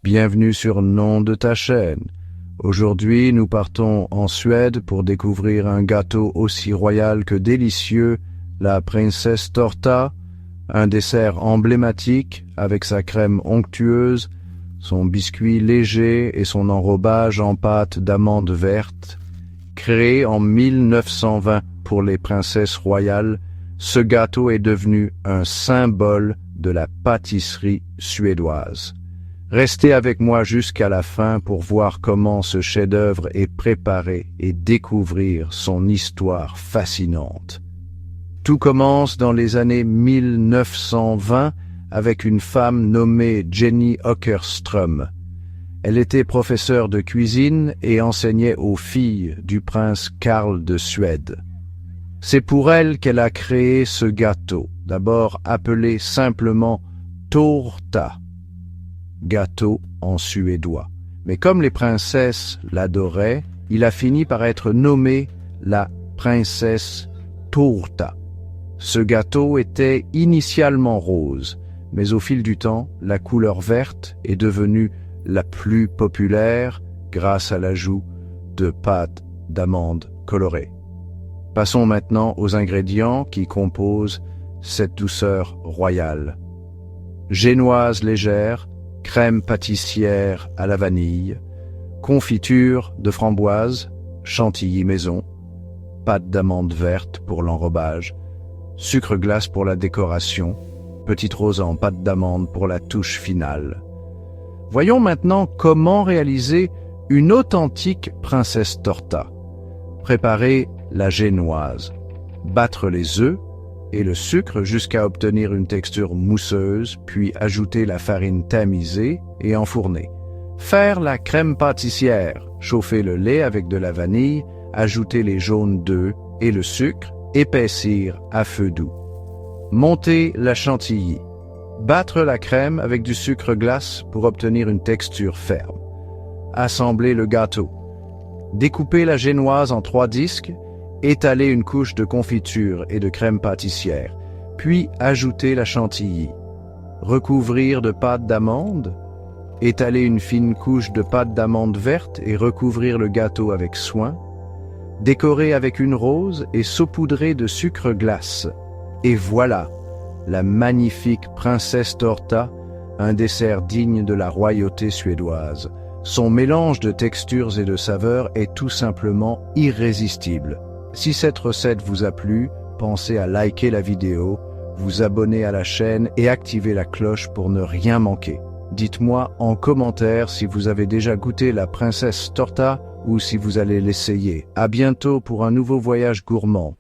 Bienvenue sur Nom de ta chaîne. Aujourd'hui, nous partons en Suède pour découvrir un gâteau aussi royal que délicieux, la Princess Tårta, un dessert emblématique avec sa crème onctueuse, son biscuit léger et son enrobage en pâte d'amande verte. Créé en 1920 pour les princesses royales, ce gâteau est devenu un symbole de la pâtisserie suédoise. Restez avec moi jusqu'à la fin pour voir comment ce chef-d'œuvre est préparé et découvrir son histoire fascinante. Tout commence dans les années 1920 avec une femme nommée Jenny Åkerström. Elle était professeure de cuisine et enseignait aux filles du prince Karl de Suède. C'est pour elle qu'elle a créé ce gâteau, d'abord appelé simplement tårta, gâteau en suédois. Mais comme les princesses l'adoraient, il a fini par être nommé la Princess Tårta. Ce gâteau était initialement rose, mais au fil du temps, la couleur verte est devenue la plus populaire grâce à l'ajout de pâte d'amande colorée. Passons maintenant aux ingrédients qui composent cette douceur royale. Génoise légère, crème pâtissière à la vanille, confiture de framboise, chantilly maison, pâte d'amande verte pour l'enrobage, sucre glace pour la décoration, petite rose en pâte d'amande pour la touche finale. Voyons maintenant comment réaliser une authentique Princess Tårta. Préparer la génoise, battre les œufs et le sucre jusqu'à obtenir une texture mousseuse, puis ajouter la farine tamisée et enfourner. Faire la crème pâtissière, chauffer le lait avec de la vanille, ajouter les jaunes d'œufs et le sucre, épaissir à feu doux. Monter la chantilly, battre la crème avec du sucre glace pour obtenir une texture ferme. Assembler le gâteau. Découper la génoise en 3 disques, étaler une couche de confiture et de crème pâtissière, puis ajouter la chantilly. Recouvrir de pâte d'amande, étaler une fine couche de pâte d'amande verte et recouvrir le gâteau avec soin, décorer avec une rose et saupoudrer de sucre glace. Et voilà, la magnifique Princess Tårta, un dessert digne de la royauté suédoise. Son mélange de textures et de saveurs est tout simplement irrésistible. Si cette recette vous a plu, pensez à liker la vidéo, vous abonner à la chaîne et activer la cloche pour ne rien manquer. Dites-moi en commentaire si vous avez déjà goûté la Princess Tårta ou si vous allez l'essayer. À bientôt pour un nouveau voyage gourmand.